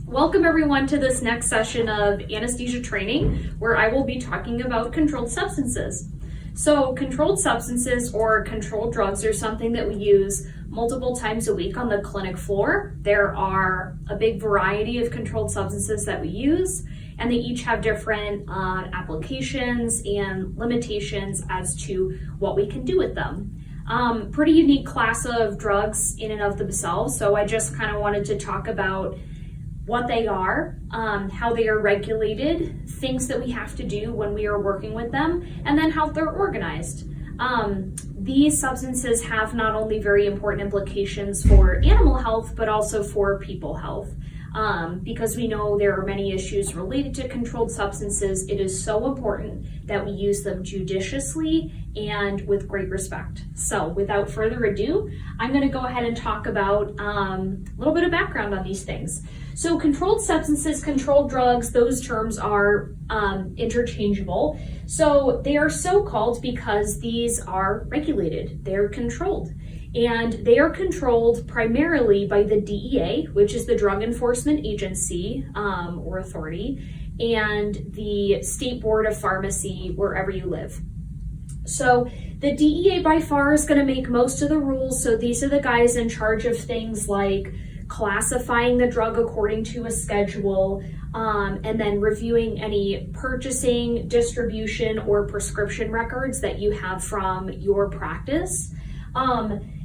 Welcome everyone to this next session of anesthesia training, where I will be talking about controlled substances. So controlled substances or controlled drugs are something that we use multiple times a week on the clinic floor. There are a big variety of controlled substances that we use, and they each have different applications and limitations as to what we can do with them. Pretty unique class of drugs in and of themselves, so I just kind of wanted to talk about what they are, how they are regulated, things that we have to do when we are working with them, and then how they're organized. These substances have not only very important implications for animal health, but also for people health. Because we know there are many issues related to controlled substances, it is so important that we use them judiciously and with great respect. So without further ado, I'm going to go ahead and talk about a little bit of background on these things. So controlled substances, controlled drugs, those terms are interchangeable. So they are so called because these are regulated, they're controlled. And they are controlled primarily by the DEA, which is the Drug Enforcement Agency or authority, and the State Board of Pharmacy wherever you live. So the DEA by far is going to make most of the rules. So these are the guys in charge of things like classifying the drug according to a schedule, and then reviewing any purchasing, distribution, or prescription records that you have from your practice.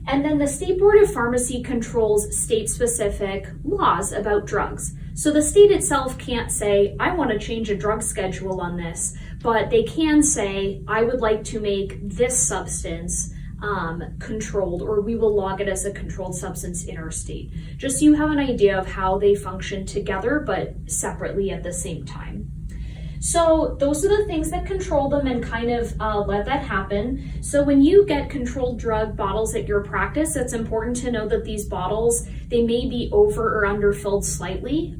And then the State Board of Pharmacy controls state-specific laws about drugs. So the state itself can't say, I want to change a drug schedule on this, but they can say, I would like to make this substance controlled, or we will log it as a controlled substance in our state. Just so you have an idea of how they function together, but separately at the same time. So those are the things that control them and kind of let that happen. So when you get controlled drug bottles at your practice, it's important to know that these bottles, they may be over or underfilled slightly.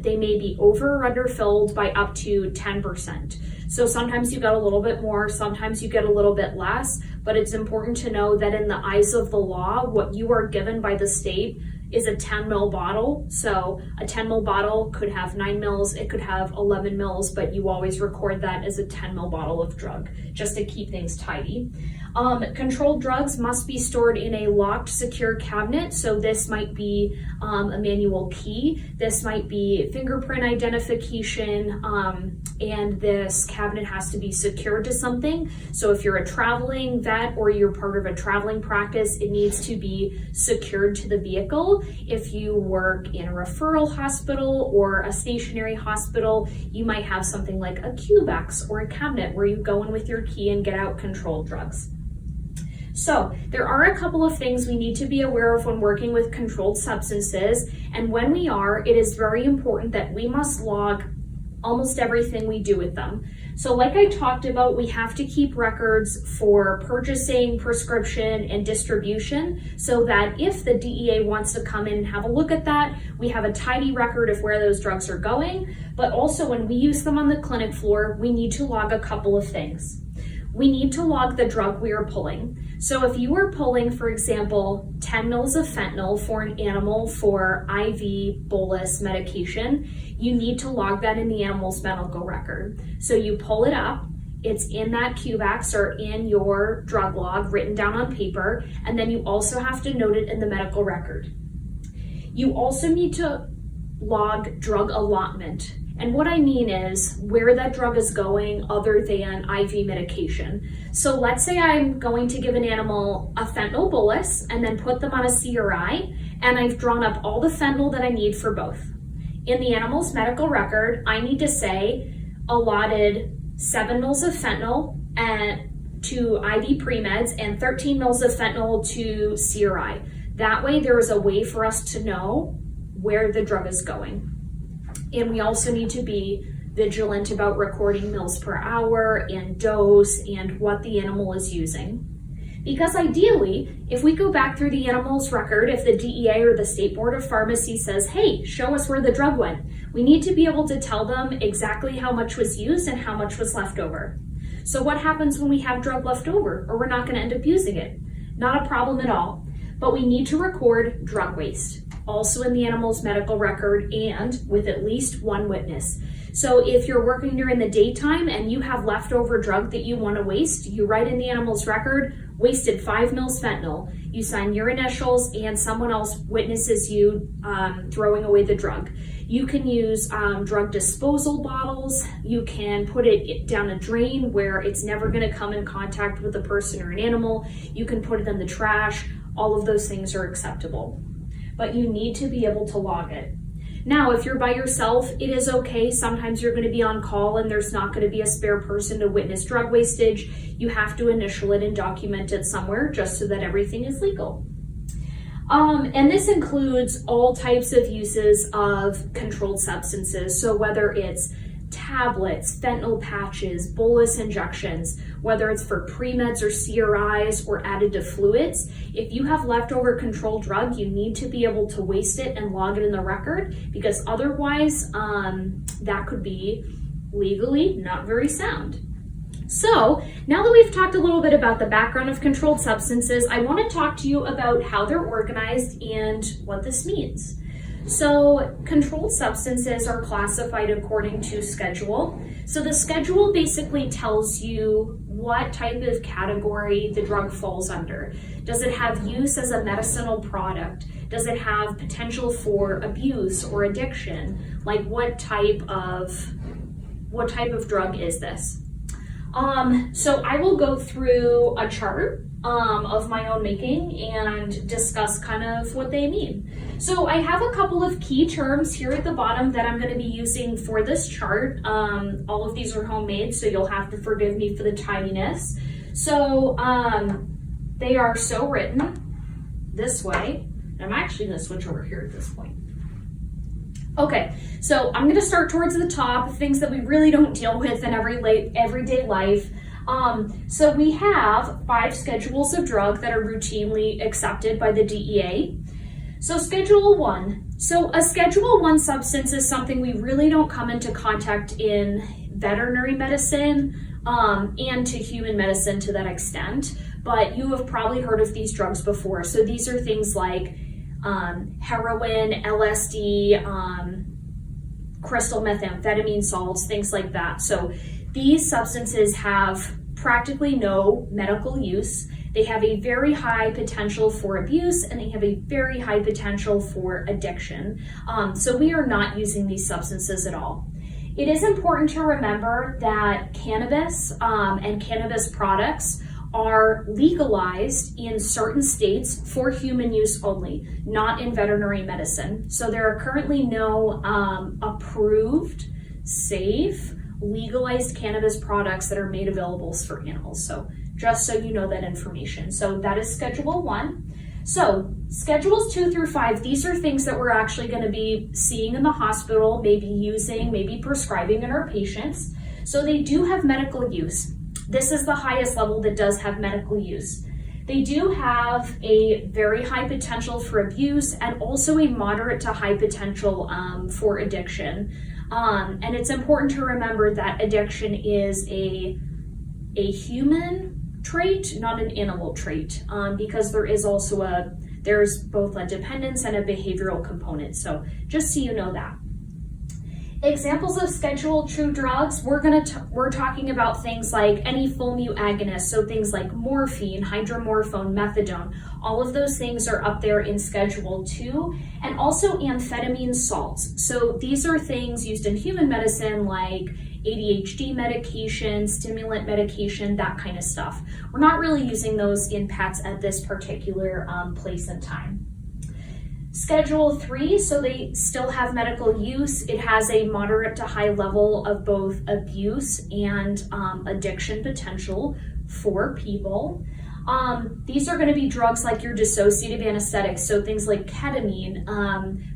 They may be over or underfilled by up to 10%. So sometimes you get a little bit more, sometimes you get a little bit less, but it's important to know that in the eyes of the law, what you are given by the state is a 10 ml bottle. So a 10 ml bottle could have 9 mils, it could have 11 mils, but you always record that as a 10 ml bottle of drug, just to keep things tidy. Controlled drugs must be stored in a locked, secure cabinet. So this might be a manual key, this might be fingerprint identification, and this cabinet has to be secured to something. So if you're a traveling vet or you're part of a traveling practice, it needs to be secured to the vehicle. If you work in a referral hospital or a stationary hospital, you might have something like a Q-box or a cabinet where you go in with your key and get out controlled drugs. So there are a couple of things we need to be aware of when working with controlled substances, and when we are, it is very important that we must log almost everything we do with them. So like I talked about, we have to keep records for purchasing, prescription, and distribution, so that if the DEA wants to come in and have a look at that, we have a tidy record of where those drugs are going. But also when we use them on the clinic floor, we need to log a couple of things. We need to log the drug we are pulling. So if you are pulling, for example, 10 mils of fentanyl for an animal for IV bolus medication, you need to log that in the animal's medical record. So you pull it up, it's in that Q-box or in your drug log written down on paper, and then you also have to note it in the medical record. You also need to log drug allotment. And what I mean is where that drug is going other than IV medication. So let's say I'm going to give an animal a fentanyl bolus and then put them on a CRI, and I've drawn up all the fentanyl that I need for both. In the animal's medical record, I need to say allotted 7 mils of fentanyl to IV pre-meds and 13 mils of fentanyl to CRI. That way there is a way for us to know where the drug is going. And we also need to be vigilant about recording mils per hour and dose and what the animal is using. Because ideally, if we go back through the animal's record, if the DEA or the State Board of Pharmacy says, hey, show us where the drug went, we need to be able to tell them exactly how much was used and how much was left over. So what happens when we have drug left over or we're not going to end up using it? Not a problem at all, but we need to record drug waste, also in the animal's medical record and with at least one witness. So if you're working during the daytime and you have leftover drug that you want to waste, you write in the animal's record, wasted 5 mils fentanyl. You sign your initials and someone else witnesses you throwing away the drug. You can use drug disposal bottles. You can put it down a drain where it's never going to come in contact with a person or an animal. You can put it in the trash. All of those things are acceptable, but you need to be able to log it. Now, if you're by yourself, it is okay. Sometimes you're going to be on call and there's not going to be a spare person to witness drug wastage. You have to initial it and document it somewhere just so that everything is legal. And this includes all types of uses of controlled substances. So whether it's tablets, fentanyl patches, bolus injections, whether it's for pre-meds or CRIs or additive fluids, if you have leftover controlled drug, you need to be able to waste it and log it in the record, because otherwise that could be legally not very sound. So now that we've talked a little bit about the background of controlled substances, I want to talk to you about how they're organized and what this means. So controlled substances are classified according to schedule. So the schedule basically tells you what type of category the drug falls under. Does it have use as a medicinal product? Does it have potential for abuse or addiction? Like what type of drug is this? So I will go through a chart of my own making and discuss kind of what they mean. So I have a couple of key terms here at the bottom that I'm going to be using for this chart. All of these are homemade, so you'll have to forgive me for the tidiness. So they are so written this way. I'm actually going to switch over here at this point. Okay, so I'm going to start towards the top, things that we really don't deal with in everyday life. So we have 5 schedules of drug that are routinely accepted by the DEA. So Schedule 1. So a Schedule 1 substance is something we really don't come into contact in veterinary medicine and to human medicine to that extent, but you have probably heard of these drugs before. So these are things like heroin, LSD, crystal methamphetamine salts, things like that. So these substances have practically no medical use. They have a very high potential for abuse and they have a very high potential for addiction. So we are not using these substances at all. It is important to remember that cannabis and cannabis products are legalized in certain states for human use only, not in veterinary medicine. So there are currently no approved, safe, legalized cannabis products that are made available for animals. So just so you know that information. So that is Schedule 1. So Schedules 2 through 5, these are things that we're actually going to be seeing in the hospital, maybe using, maybe prescribing in our patients. So they do have medical use. This is the highest level that does have medical use. They do have a very high potential for abuse and also a moderate to high potential for addiction. And it's important to remember that addiction is a human trait, not an animal trait, because there is also there's both a dependence and a behavioral component. So just so you know that. Examples of Schedule 2 drugs, we're talking about things like any full mu agonist, so things like morphine, hydromorphone, methadone, all of those things are up there in Schedule 2, and also amphetamine salts. So these are things used in human medicine like ADHD medication, stimulant medication, that kind of stuff. We're not really using those in pets at this particular place and time. Schedule 3, so they still have medical use. It has a moderate to high level of both abuse and addiction potential for people. These are going to be drugs like your dissociative anesthetics, so things like ketamine,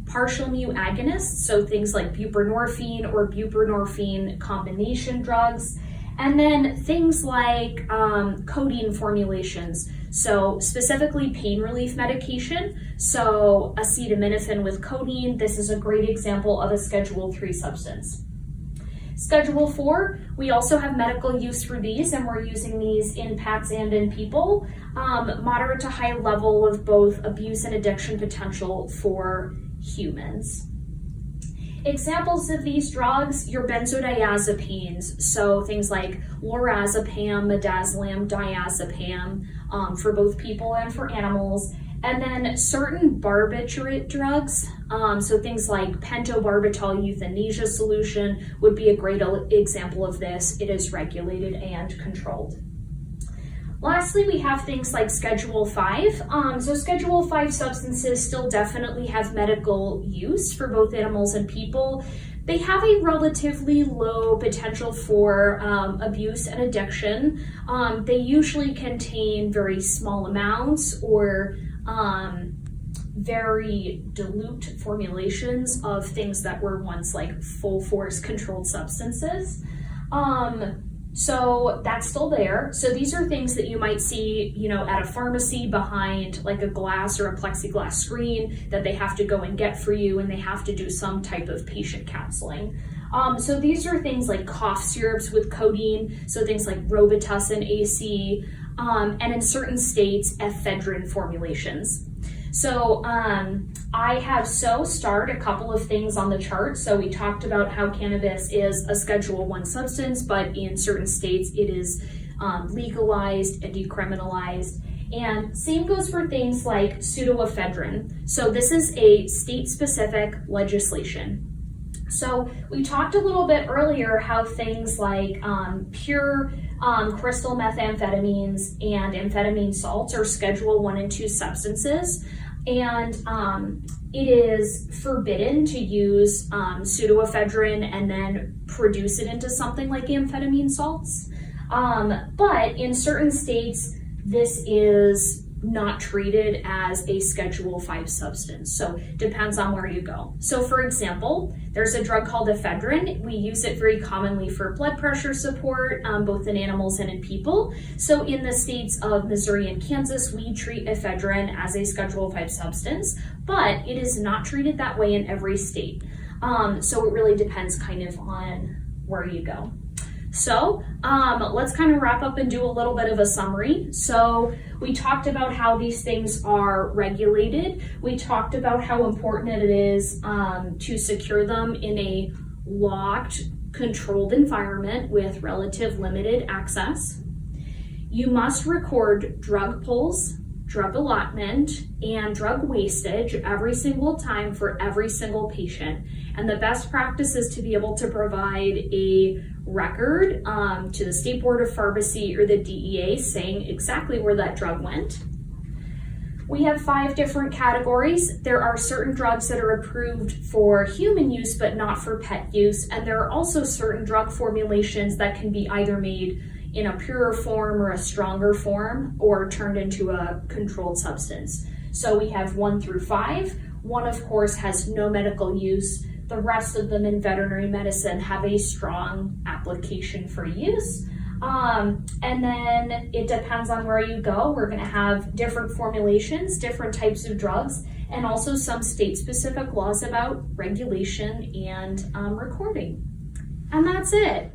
partial mu agonists, so things like buprenorphine or buprenorphine combination drugs, and then things like codeine formulations. So specifically pain relief medication, so acetaminophen with codeine, this is a great example of a Schedule III substance. Schedule 4, we also have medical use for these, and we're using these in pets and in people. Moderate to high level of both abuse and addiction potential for humans. Examples of these drugs, your benzodiazepines, so things like lorazepam, midazolam, diazepam, for both people and for animals. And then certain barbiturate drugs, so things like pentobarbital euthanasia solution would be a great example of this. It is regulated and controlled. Lastly, we have things like Schedule 5. So Schedule 5 substances still definitely have medical use for both animals and people. They have a relatively low potential for abuse and addiction. They usually contain very small amounts or very dilute formulations of things that were once like full force controlled substances. So that's still there. So these are things that you might see, at a pharmacy behind like a glass or a plexiglass screen that they have to go and get for you, and they have to do some type of patient counseling. So these are things like cough syrups with codeine, so things like Robitussin AC, and in certain states, ephedrine formulations. So I have starred a couple of things on the chart. So we talked about how cannabis is a Schedule I substance, but in certain states it is legalized and decriminalized. And same goes for things like pseudoephedrine. So this is a state-specific legislation. So we talked a little bit earlier how things like pure crystal methamphetamines and amphetamine salts are Schedule I and II substances, and it is forbidden to use pseudoephedrine and then produce it into something like amphetamine salts. But in certain states, this is not treated as a Schedule V substance. So depends on where you go. So for example, there's a drug called ephedrine. We use it very commonly for blood pressure support, both in animals and in people. So in the states of Missouri and Kansas, we treat ephedrine as a Schedule V substance, but it is not treated that way in every state. So it really depends kind of on where you go. So let's kind of wrap up and do a little bit of a summary. So we talked about how these things are regulated. We talked about how important it is to secure them in a locked, controlled environment with relative limited access. You must record drug pulls, drug allotment, and drug wastage every single time for every single patient. And the best practice is to be able to provide a record to the State Board of Pharmacy or the DEA saying exactly where that drug went. We have 5 different categories. There are certain drugs that are approved for human use but not for pet use, and there are also certain drug formulations that can be either made in a purer form or a stronger form or turned into a controlled substance. So we have 1 through 5. 1, of course, has no medical use. The rest of them in veterinary medicine have a strong application for use. And then it depends on where you go. We're going to have different formulations, different types of drugs, and also some state-specific laws about regulation and recording. And that's it.